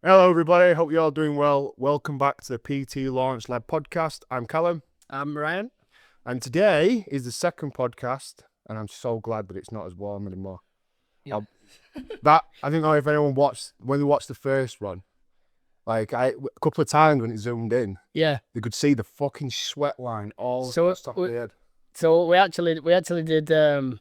Hello, everybody. Hope you're all doing well. Welcome back to the PT Launch Lab podcast. I'm Callum, I'm Ryan. and today is the second podcast, and I'm so glad that it's not as warm anymore. Yeah. I don't know if anyone watched when they watched the first one. A couple of times when it zoomed in, Yeah. they could see the fucking sweat line all So across the top of the head. So we actually did the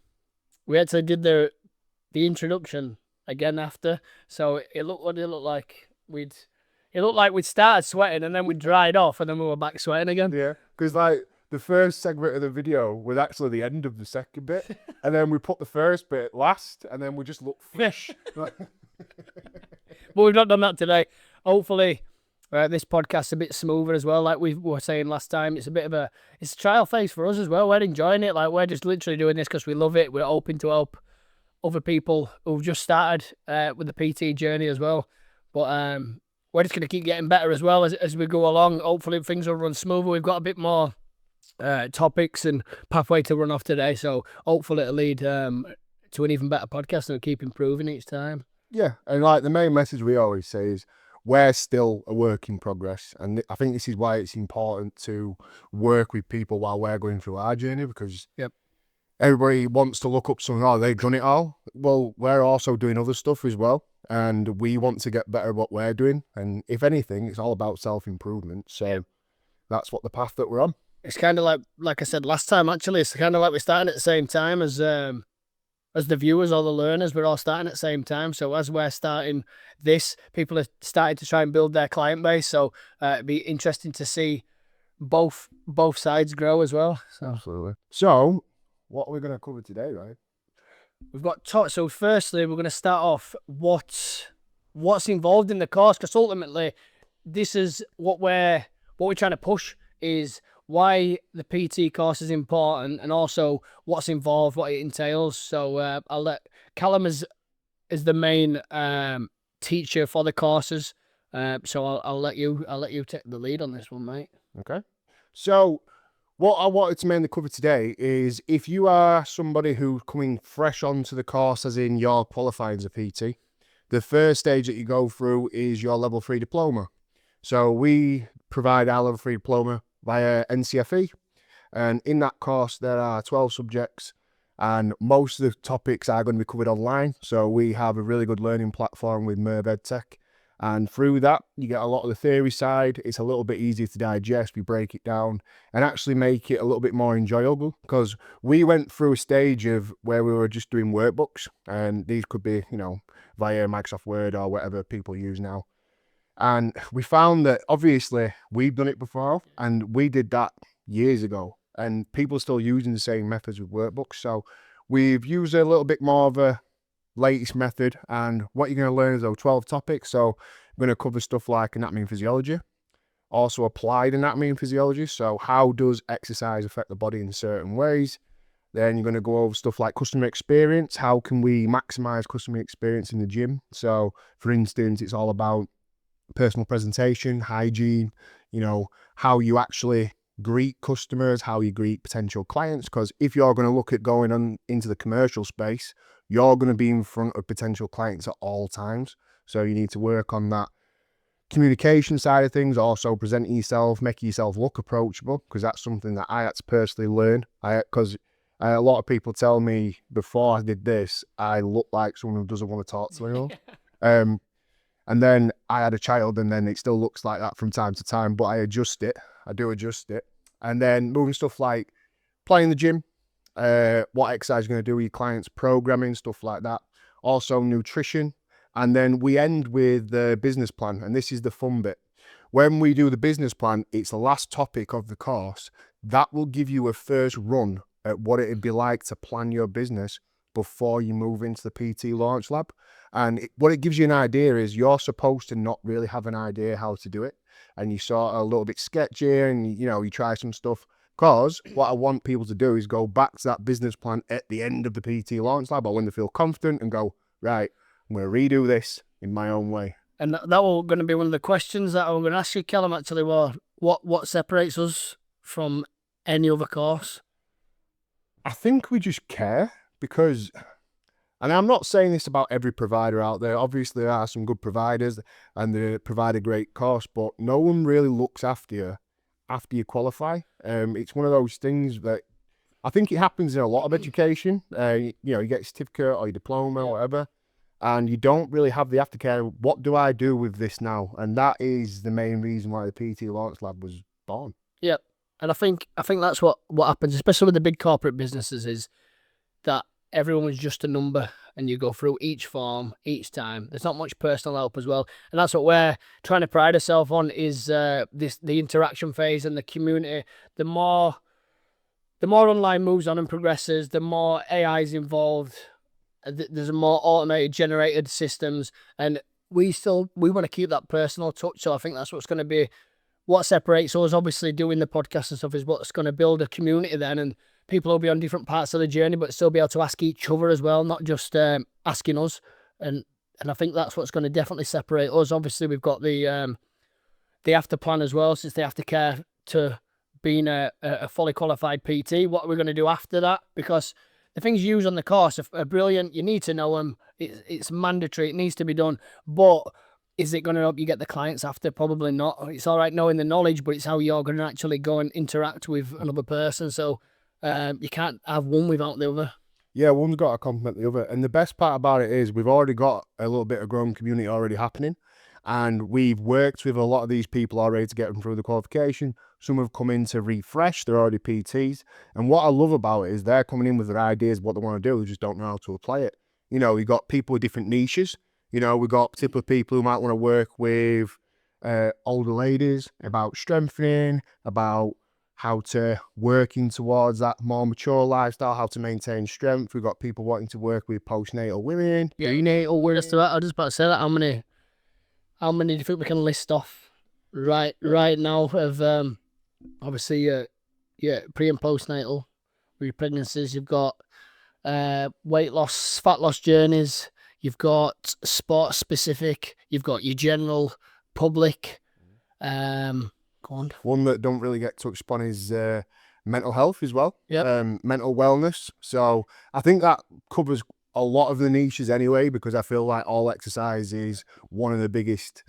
introduction again after. So it looked like we'd started sweating and then we dried off and then we were back sweating again. Yeah, because the first segment of the video was actually the end of the second bit, and then we put the first bit last, and then we just looked fresh. But we've not done that today. Hopefully, this podcast's a bit smoother as well. Like we were saying last time, it's a trial phase for us as well. We're enjoying it. Like we're just literally doing this because we love it. We're hoping to help other people who've just started with the PT journey as well. But we're just going to keep getting better as well as we go along. Hopefully things will run smoother. We've got a bit more topics and pathway to run off today. So hopefully it'll lead to an even better podcast and we'll keep improving each time. Yeah, and the main message we always say is we're still a work in progress, and I think this is why it's important to work with people while we're going through our journey, because everybody wants to look up something, oh, they've done it all. Well, we're also doing other stuff as well, and we want to get better at what we're doing, and if anything, it's all about self-improvement, so that's what the path that we're on. It's kind of like I said last time, actually, it's kind of like we're starting at the same time as the viewers or the learners. We're all starting at the same time. So as we're starting this, people are starting to try and build their client base. So it'd be interesting to see both sides grow as well. So. Absolutely. So what are we going to cover today, right? We've got so firstly, we're going to start off what's involved in the course, because ultimately this is what we're trying to push is why the PT course is important and also what's involved, what it entails. So I'll let Callum is the main teacher for the courses. So I'll let you take the lead on this one, mate. Okay. So what I wanted to mainly cover today is if you are somebody who's coming fresh onto the course, as in you're qualifying as a PT, the first stage that you go through is your level 3 diploma. So we provide our level 3 diploma via NCFE, and in that course there are 12 subjects, and most of the topics are going to be covered online. So we have a really good learning platform with Merv EdTech, and through that you get a lot of the theory side. It's a little bit easier to digest. We break it down and actually make it a little bit more enjoyable, because we went through a stage of where we were just doing workbooks, and these could be, via Microsoft Word or whatever people use now. And we found that obviously we've done it before, and we did that years ago, and people are still using the same methods with workbooks. So we've used a little bit more of a latest method, and what you're going to learn is those 12 topics. So we're going to cover stuff like anatomy and physiology, also applied anatomy and physiology. So how does exercise affect the body in certain ways? Then you're going to go over stuff like customer experience. How can we maximize customer experience in the gym? So for instance, it's all about personal presentation, hygiene, how you actually greet customers, how you greet potential clients. Because if you're going to look at going on into the commercial space, you're going to be in front of potential clients at all times. So you need to work on that communication side of things, also presenting yourself, making yourself look approachable, because that's something that I had to personally learn. Because a lot of people tell me before I did this, I look like someone who doesn't want to talk to anyone. And then I had a child, and then it still looks like that from time to time, but I do adjust it. And then moving stuff like playing the gym, what exercise you're going to do with your clients, programming, stuff like that. Also nutrition. And then we end with the business plan, and this is the fun bit. When we do the business plan, it's the last topic of the course. That will give you a first run at what it'd be like to plan your business before you move into the PT Launch Lab. And what it gives you an idea is you're supposed to not really have an idea how to do it, and you sort of a little bit sketchy, and you try some stuff. Because what I want people to do is go back to that business plan at the end of the PT Launch Lab, or when they feel confident, and go, right, I'm going to redo this in my own way. And that was going to be one of the questions that I'm going to ask you, Callum, actually. What separates us from any other course? I think we just care, because And I'm not saying this about every provider out there. Obviously, there are some good providers and they provide a great course, but no one really looks after you qualify. It's one of those things that I think it happens in a lot of education. You know, you get a certificate or your diploma, whatever, and you don't really have the aftercare. What do I do with this now? And that is the main reason why the PT Launch Lab was born. Yep. And I think that's what happens, especially with the big corporate businesses, is that everyone was just a number, and you go through each form each time. There's not much personal help as well, and that's what we're trying to pride ourselves on, is the interaction phase and the community. The more online moves on and progresses, the more AI is involved. There's more automated generated systems, and we want to keep that personal touch. So I think that's what's going to be what separates us. Obviously, doing the podcast and stuff is what's going to build a community then, and people will be on different parts of the journey, but still be able to ask each other as well, not just asking us. And I think that's what's going to definitely separate us. Obviously, we've got the after plan as well, since the aftercare to being a fully qualified PT. What are we going to do after that? Because the things used on the course are brilliant. You need to know them. It's mandatory. It needs to be done. But is it going to help you get the clients after? Probably not. It's all right knowing the knowledge, but it's how you're going to actually go and interact with another person. So you can't have one without the other. Yeah, one's got to complement the other. And the best part about it is we've already got a little bit of growing community already happening. And we've worked with a lot of these people already to get them through the qualification. Some have come in to refresh, they're already PTs. And what I love about it is they're coming in with their ideas, what they want to do, they just don't know how to apply it. You know, we've got people with different niches. You know, we've got particular people who might want to work with older ladies about strengthening, about how to working towards that more mature lifestyle, how to maintain strength. We've got people wanting to work with postnatal women, prenatal women. Just about, I was just about to say that. How many do you think we can list off right now of obviously pre and postnatal, with pregnancies? You've got weight loss, fat loss journeys. You've got sport specific. You've got your general public. Go on. One that don't really get touched upon is mental health as well. Yeah. Mental wellness. So I think that covers a lot of the niches anyway, because I feel like all exercise is one of the biggest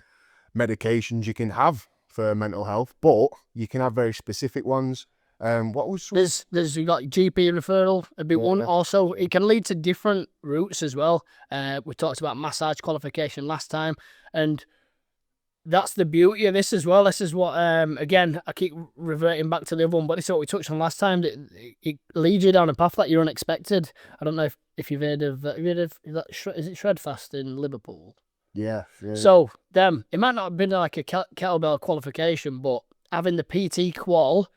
medications you can have for mental health, but you can have very specific ones. What was there's you got GP referral, a big one. Also, it can lead to different routes as well. We talked about massage qualification last time, and that's the beauty of this as well. This is what again, I keep reverting back to the other one, but this is what we touched on last time. It leads you down a path that you're unexpected. I don't know if you've heard of is it Shredfast in Liverpool? Yeah. So it might not have been like a kettlebell qualification, but having the PT qual,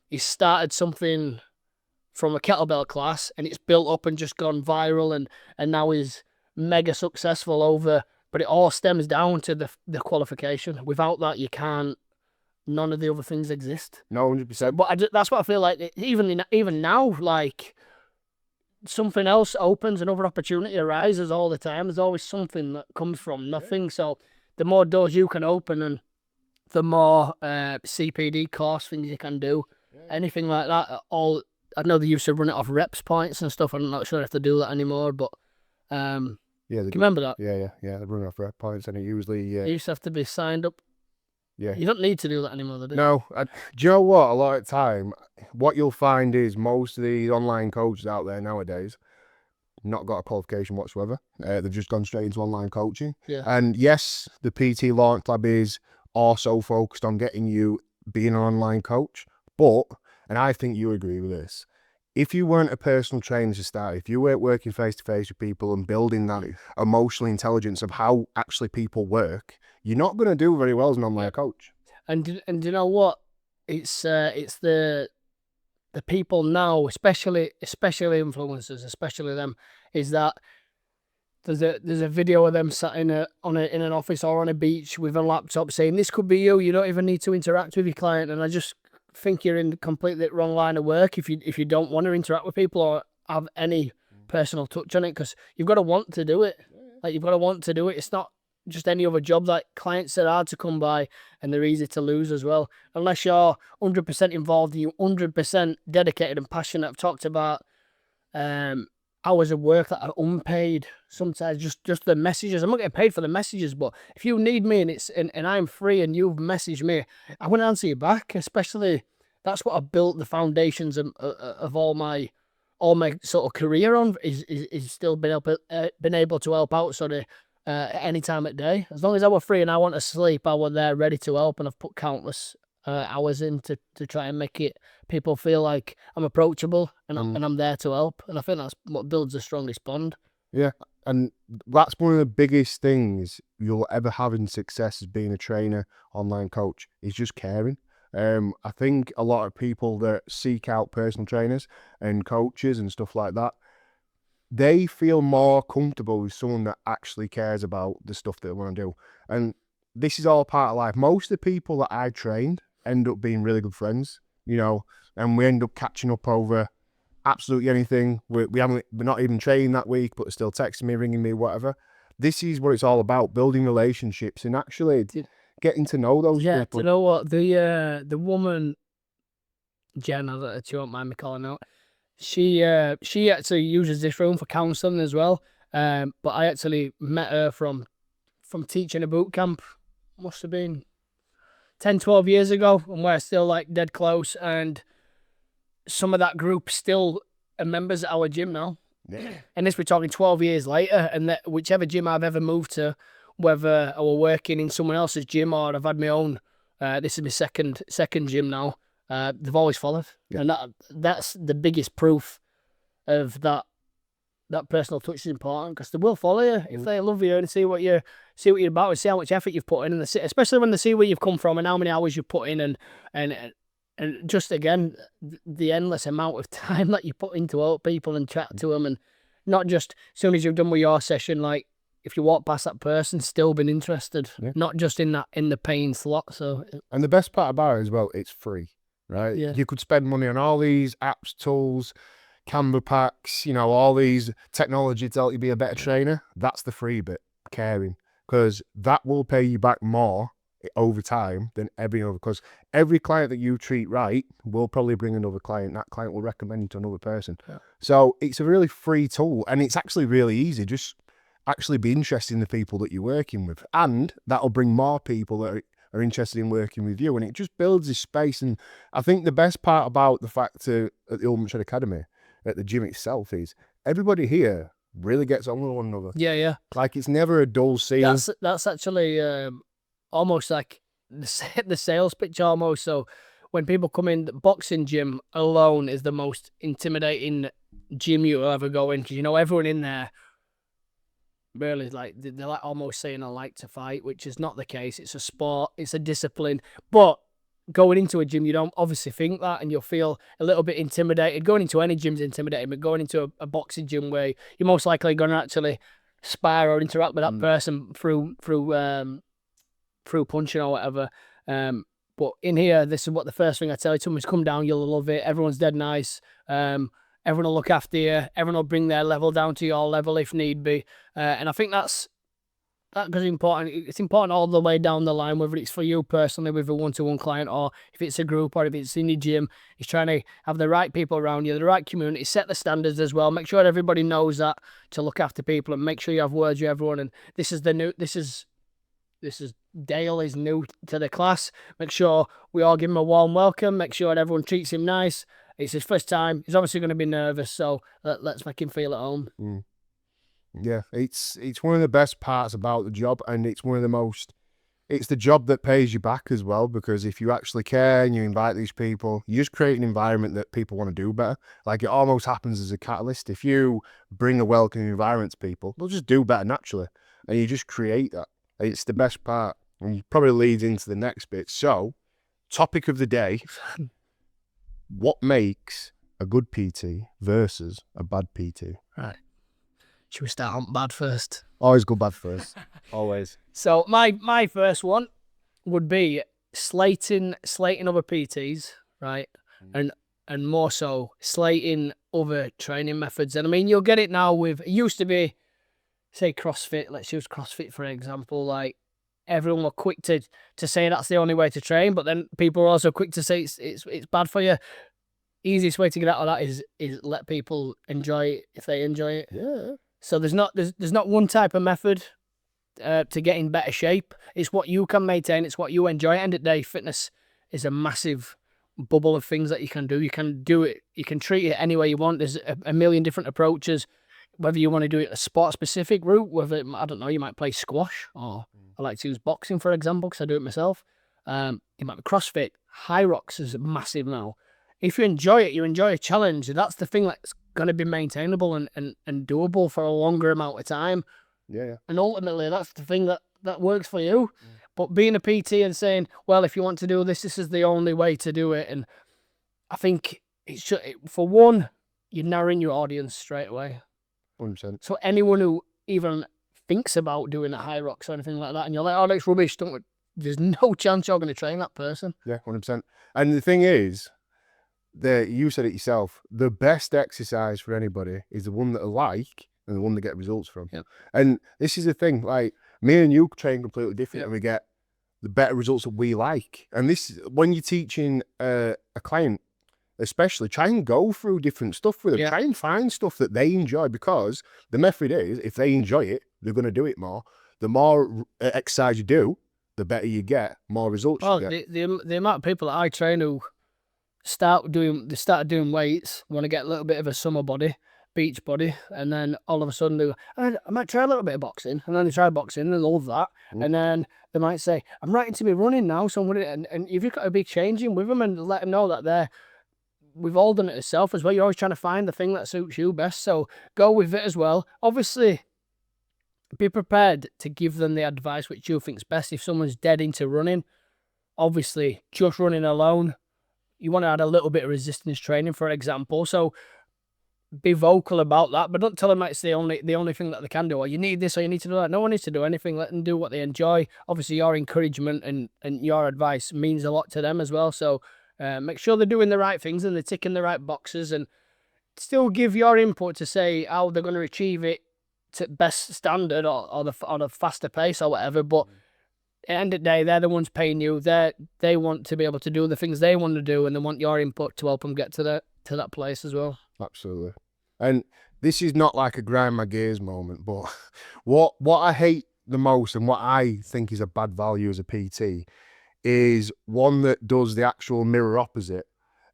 he started something from a kettlebell class, and it's built up and just gone viral, and now is mega successful over. But it all stems down to the qualification. Without that, you can't. None of the other things exist. No, 100%. But that's what I feel like. Even now, like something else opens, another opportunity arises all the time. There's always something that comes from nothing. So the more doors you can open, and the more CPD course things you can do, anything like that. I know they used to run it off reps points and stuff. I'm not sure if they do that anymore, but can you remember that? Yeah. They run off rep points, and it usually You used to have to be signed up. Yeah. You don't need to do that anymore, do you? No. Do you know what? A lot of the time, what you'll find is most of the online coaches out there nowadays not got a qualification whatsoever. They've just gone straight into online coaching. Yeah. And yes, the PT Launch Lab is also focused on getting you being an online coach. But, and I think you agree with this, if you weren't a personal trainer to start, if you weren't working face-to-face with people and building that emotional intelligence of how actually people work, you're not going to do very well as an online coach. And you know what? It's the people now, especially influencers, especially them, is that there's a video of them sat in an office or on a beach with a laptop saying, "This could be you. You don't even need to interact with your client." And I just think you're in completely wrong line of work if you don't want to interact with people or have any personal touch on it, because you've got to want to do it. Like, you've got to want to do it. It's not just any other job. Like, clients are hard to come by and they're easy to lose as well, unless you're 100% involved and you're 100% dedicated and passionate. I've talked about hours of work that are unpaid. Sometimes just the messages. I'm not getting paid for the messages, but if you need me and I'm free and you've messaged me, I want to answer you back. Especially that's what I built the foundations of all my sort of career on. Is still been able to help out sort of any time of day. As long as I were free and I want to sleep, I was there ready to help, and I've put countless hours in to try and make it people feel like I'm approachable and I'm there to help. And I think that's what builds the strongest bond. Yeah, and that's one of the biggest things you'll ever have in success as being a trainer, online coach, is just caring. I think a lot of people that seek out personal trainers and coaches and stuff like that, they feel more comfortable with someone that actually cares about the stuff that they want to do. And this is all part of life. Most of the people that I trained end up being really good friends, you know, and we end up catching up over absolutely anything. We're not even training that week, but they're still texting me, ringing me, whatever. This is what it's all about: building relationships and actually getting to know those people. You know what, the woman Jen, if you won't mind me calling out, she actually uses this room for counselling as well. But I actually met her from teaching a boot camp. Must have been 10, 12 years ago, and we're still like dead close. And some of that group still are members at our gym now. Yeah. And this we're talking 12 years later, and that whichever gym I've ever moved to, whether I were working in someone else's gym or I've had my own, this is my second gym now. They've always followed, and that's the biggest proof of that personal touch is important, because they will follow you if they love you and see what you're about and see how much effort you've put in, and especially when they see where you've come from and how many hours you've put in, and just again the endless amount of time that you put into help people and chat to them, and not just as soon as you've done with your session, like if you walk past that person, still been interested, not just in the paying slot. So, and the best part about it as well, it's free, right? Yeah. You could spend money on all these apps, tools, Canva packs, you know, all these technology to help you be a better trainer. That's the free bit, caring, because that will pay you back more over time than every other, because every client that you treat right will probably bring another client. That client will recommend you to another person. Yeah. So it's a really free tool, and it's actually really easy. Just actually be interested in the people that you're working with, and that'll bring more people that are interested in working with you, and it just builds this space. And I think the best part about the fact at the Ultimate Shred Academy, at the gym itself, is everybody here really gets on with one another. Yeah. Like, it's never a dull scene. That's actually almost like the sales pitch almost. So when people come in, the boxing gym alone is the most intimidating gym you'll ever go in, because you know everyone in there really, like, they're like almost saying I like to fight, which is not the case. It's a sport, it's a discipline. But going into a gym, you don't obviously think that, and you'll feel a little bit intimidated. Going into any gym's intimidating, but going into a boxing gym where you're most likely going to actually spar or interact with that person through punching or whatever. But in here, this is what the first thing I tell you to them is, come down, you'll love it. Everyone's dead nice. Everyone will look after you. Everyone will bring their level down to your level if need be. And I think that is important. It's important all the way down the line, whether it's for you personally with a one-to-one client, or if it's a group, or if it's in your gym. It's trying to have the right people around you, the right community, set the standards as well. Make sure everybody knows that, to look after people, and make sure you have words with everyone. And this is Dale is new to the class. Make sure we all give him a warm welcome. Make sure everyone treats him nice. It's his first time. He's obviously going to be nervous, so let's make him feel at home. Yeah, it's one of the best parts about the job, and it's the job that pays you back as well, because if you actually care and you invite these people, you just create an environment that people want to do better. Like, it almost happens as a catalyst. If you bring a welcoming environment to people, they'll just do better naturally, and you just create that. It's the best part, and probably leads into the next bit. So, topic of the day: what makes a good PT versus a bad PT? Right. Should we start on bad first? Always go bad first. Always. So my first one would be slating other PTs, right? And more so slating other training methods. And I mean, you'll get it now with, it used to be, say, CrossFit. Let's use CrossFit for example. Like, everyone were quick to say that's the only way to train, but then people are also quick to say it's bad for you. easiest way to get out of that is let people enjoy it if they enjoy it. Yeah. So there's not one type of method to get in better shape. It's what you can maintain. It's what you enjoy. At the end of the day, fitness is a massive bubble of things that you can do. You can do it. You can treat it any way you want. There's a million different approaches. Whether you want to do it a sport-specific route, whether I don't know, you might play squash, or I like to use boxing for example because I do it myself. It might be CrossFit. High rocks is massive now. If you enjoy it, you enjoy a challenge. That's the thing that's going to be maintainable and doable for a longer amount of time. Yeah. And ultimately, that's the thing that works for you. But being a PT and saying, well, if you want to do this, this is the only way to do it. And I think for one, you're narrowing your audience straight away. 100%. So anyone who even thinks about doing a high rocks or anything like that, and you're like, oh, that's rubbish, there's no chance you're going to train that person. Yeah, 100%. And the thing is, you said it yourself, the best exercise for anybody is the one that I like and the one that get results from. Yep. And this is the thing, like, me and you train completely different, Yep. and we get the better results that we like. And this, when you're teaching a client, especially, try and go through different stuff with them. Yeah. Try and find stuff that they enjoy, because the method is, if they enjoy it, they're going to do it more. The more exercise you do, the better you get, more results Well, you get. the amount of people that I train who started doing weights, want to get a little bit of a summer body, beach body, and then all of a sudden they go, I might try a little bit of boxing, and then they try boxing and they love that, and then they might say, I'm writing to be running now, so I'm gonna, and you've got to be changing with them and let them know that we've all done it ourselves as well. You're always trying to find the thing that suits you best, so go with it as well. Obviously, be prepared to give them the advice which you think's best. If someone's dead into running, obviously just running alone, you want to add a little bit of resistance training, for example. So be vocal about that, but don't tell them it's the only thing that they can do, or you need this or you need to do that. No one needs to do anything. Let them do what they enjoy. Obviously, your encouragement and your advice means a lot to them as well. So make sure they're doing the right things and they're ticking the right boxes, and still give your input to say how they're going to achieve it to best standard or the faster pace or whatever. But at the end of the day, they're the ones paying you. They want to be able to do the things they want to do, and they want your input to help them get to that place as well. Absolutely. And this is not like a grind my gears moment, but what I hate the most and what I think is a bad value as a PT is one that does the actual mirror opposite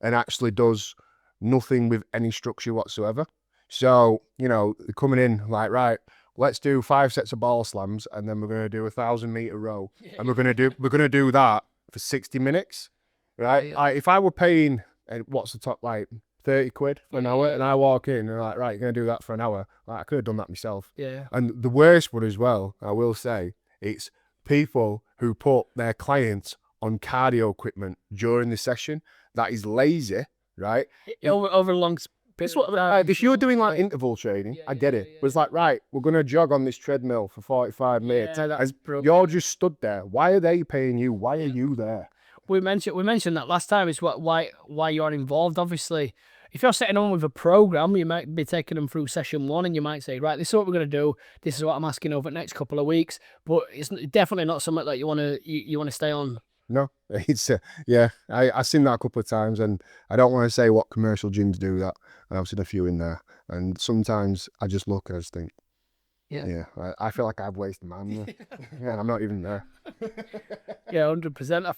and actually does nothing with any structure whatsoever. So, you know, they're coming in like, right, let's do 5 sets of ball slams, and then we're going to do 1,000-meter row, and we're going to do that for 60 minutes, right? Yeah. If I were paying, and what's the top, like 30 quid for an hour, and I walk in and they're like, right, you're going to do that for an hour, like, I could have done that myself. Yeah. And the worst one as well, I will say, it's people who put their clients on cardio equipment during the session. That is lazy, right? Over long. If you're doing like interval training, I get it. But it's like, right, we're going to jog on this treadmill for 45 minutes. That's You're just stood there. Why are they paying you? Why are you there? We mentioned that last time. Is why you're involved. Obviously, if you're setting on with a program, you might be taking them through session 1, and you might say, right, this is what we're going to do. This is what I'm asking over the next couple of weeks. But it's definitely not something that you want to stay on. No, it's yeah. I've seen that a couple of times, and I don't want to say what commercial gyms do that. And I've seen a few in there, and sometimes I just look and I just think, yeah, I feel like I've wasted my money. Yeah, I'm not even there. Yeah, 100%. I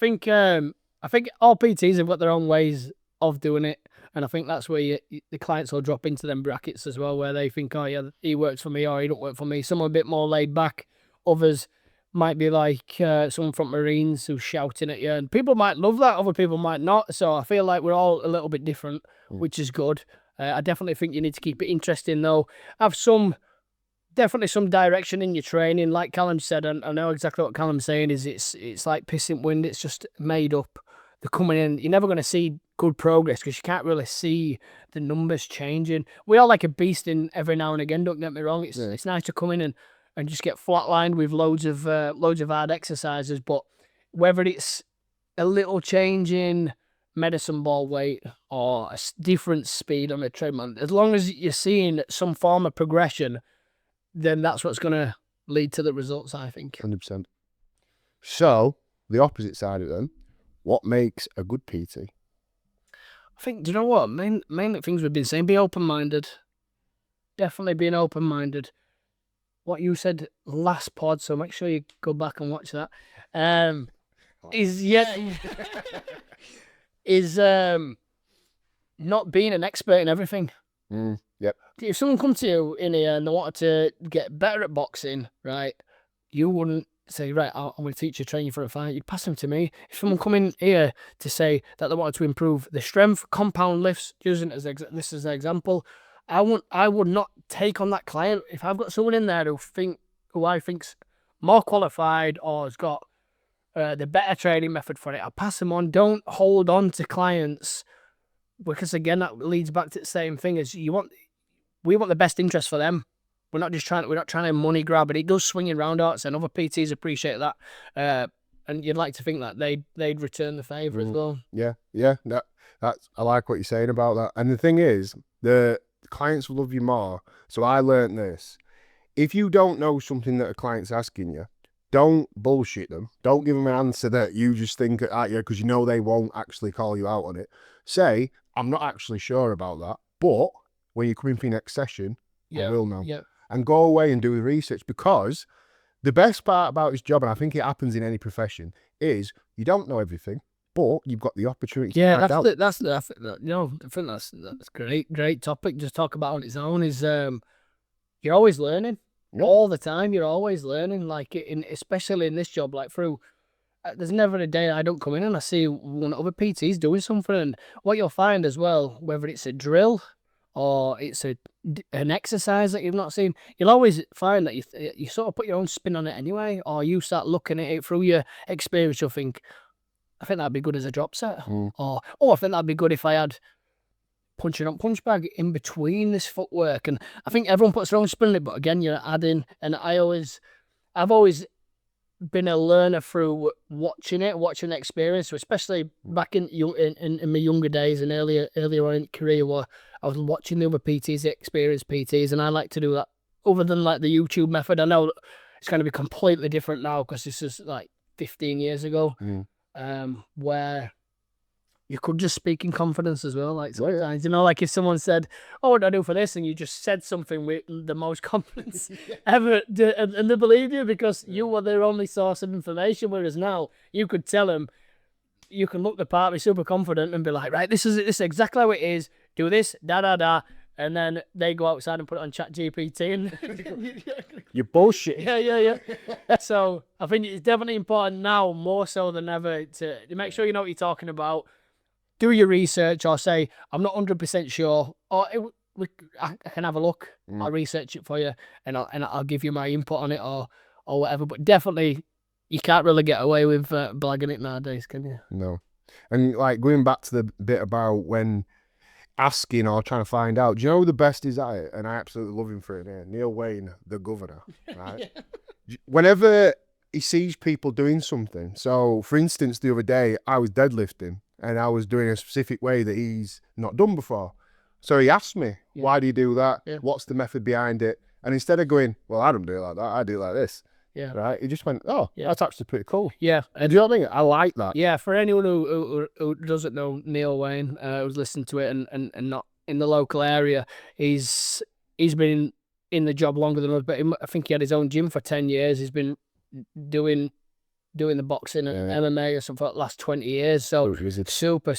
think all PTs have got their own ways of doing it, and I think that's where the clients will drop into them brackets as well, where they think, oh yeah, he works for me or he don't work for me. Some are a bit more laid back. Others might be like someone from Marines who's shouting at you, and people might love that, other people might not. So I feel like we're all a little bit different, which is good. I definitely think you need to keep it interesting though. Have definitely some direction in your training, like Callum said, and I know exactly what Callum's saying is it's like pissing wind. It's just made up. They're coming in. You're never going to see good progress because you can't really see the numbers changing. We all like a beast in every now and again. Don't get me wrong. It's nice to come in and just get flatlined with loads of hard exercises. But whether it's a little change in medicine ball weight or a different speed on the treadmill, as long as you're seeing some form of progression, then that's what's going to lead to the results, I think. 100%. So the opposite side of them, what makes a good PT? I think, do you know what? Mainly things we've been saying, be open-minded. Definitely being open-minded. What you said last pod, so make sure you go back and watch that. Is not being an expert in everything. Yep. If someone come to you in here and they wanted to get better at boxing, right, you wouldn't say, right, I'm going to teach you, train you for a fight. You'd pass them to me. If someone come in here to say that they wanted to improve the strength, compound lifts, using it as this as an example, I would not take on that client. If I've got someone in there who I think's more qualified or has got the better training method for it, I'll pass them on. Don't hold on to clients, because again, that leads back to the same thing as we want the best interest for them. We're not trying to money grab, but it does swing around arts, and other PTs appreciate that. And you'd like to think that they'd return the favour as well. Yeah. That's I like what you're saying about that. And the thing is, the clients will love you more. So I learned this. If you don't know something that a client's asking you, don't bullshit them. Don't give them an answer that you just think at you because you know they won't actually call you out on it. Say, I'm not actually sure about that, but when you come in for your next session, I will know. Yeah. And go away and do the research, because the best part about this job, and I think it happens in any profession, is you don't know everything, but you've got the opportunity to find out. I think that's great topic. Just talk about on its own is you're always learning. Yep. All the time. You're always learning, like especially in this job, like through. There's never a day I don't come in and I see one other PT's doing something, and what you'll find as well, whether it's a drill or it's an exercise that you've not seen, you'll always find that you sort of put your own spin on it anyway, or you start looking at it through your experience. You'll think, I think that'd be good as a drop set, or I think that'd be good if I had punching up punch bag in between this footwork. And I think everyone puts their own spin on it, but again, you're adding. And I've always been a learner through watching the experience. So especially back in my younger days and earlier on in career, where I was watching the other PTs, the experienced PTs, and I like to do that. Other than like the YouTube method, I know it's going to be completely different now because this is like 15 years ago, where you could just speak in confidence as well. Like sometimes, like if someone said, "Oh, what do I do for this?" and you just said something with the most confidence ever, and they believe you because you were their only source of information. Whereas now, you could tell them, you can look the part, be super confident, and be like, "Right, this is it. This is exactly how it is. Do this, da da da." And then they go outside and put it on ChatGPT, and you bullshit. Yeah. So I think it's definitely important now, more so than ever, to make sure you know what you're talking about. Do your research, or say, I'm not 100% sure, or I can have a look. I'll research it for you, and I'll give you my input on it, or whatever. But definitely, you can't really get away with blagging it nowadays, can you? No. And like going back to the bit about when asking or trying to find out, do you know who the best is at it? And I absolutely love him for it. Yeah. Neil Wayne, the governor, right? Whenever he sees people doing something, so for instance, the other day I was deadlifting and I was doing a specific way that he's not done before. So he asked me, why do you do that? What's the method behind it? And instead of going, well, I don't do it like that, I do it like this. Yeah. Right? He just went, oh, that's actually pretty cool. Yeah. And do you know what I mean? I like that. Yeah, for anyone who doesn't know Neil Wayne, who's listened to it and not in the local area, he's been in the job longer than us, but I think he had his own gym for 10 years. He's been doing the boxing and MMA or something for the last 20 years. So super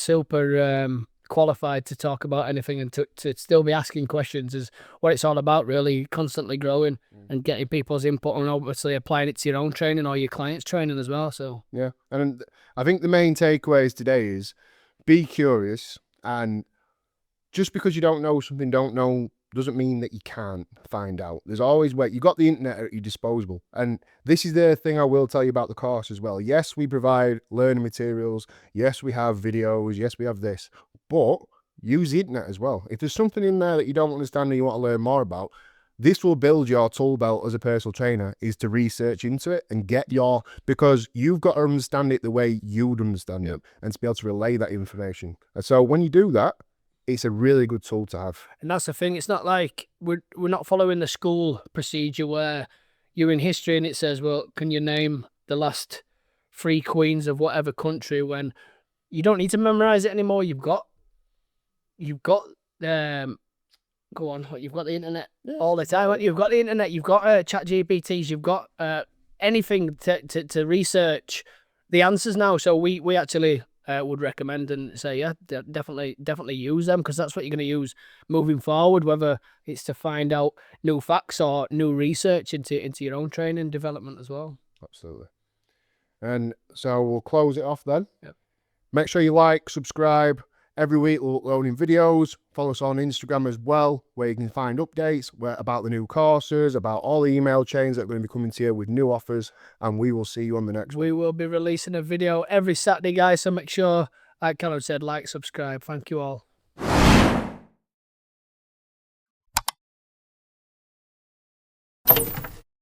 qualified to talk about anything, and to still be asking questions is what it's all about, really. Constantly growing and getting people's input, and obviously applying it to your own training or your clients' training as well. So yeah, and I think the main takeaways today is be curious, and just because you don't know something, doesn't mean that you can't find out. There's always way. You got the internet at your disposal, and this is the thing I will tell you about the course as well. Yes, we provide learning materials. Yes, we have videos. Yes, we have this, but use the internet as well. If there's something in there that you don't understand and you want to learn more about, this will build your tool belt as a personal trainer, is to research into it and because you've got to understand it the way you'd understand it, and to be able to relay that information. And so when you do that, it's a really good tool to have. And that's the thing. It's not like we're not following the school procedure where you're in history and it says, well, can you name the last 3 queens of whatever country, when you don't need to memorize it anymore. You've got you've got go on, you've got the internet all the time. You've got the internet. You've got chat GPTs. You've got anything to research the answers now. So we actually would recommend and say, yeah, definitely use them, because that's what you're going to use moving forward, whether it's to find out new facts or new research into your own training development as well. Absolutely. And so we'll close it off then. Yep. Make sure you like, subscribe. Every week we're uploading videos. Follow us on Instagram as well, where you can find updates about the new courses, about all the email chains that are going to be coming to you with new offers. And we will see you on the next one. We will be releasing a video every Saturday, guys. So make sure, like Callum said, like, subscribe. Thank you all.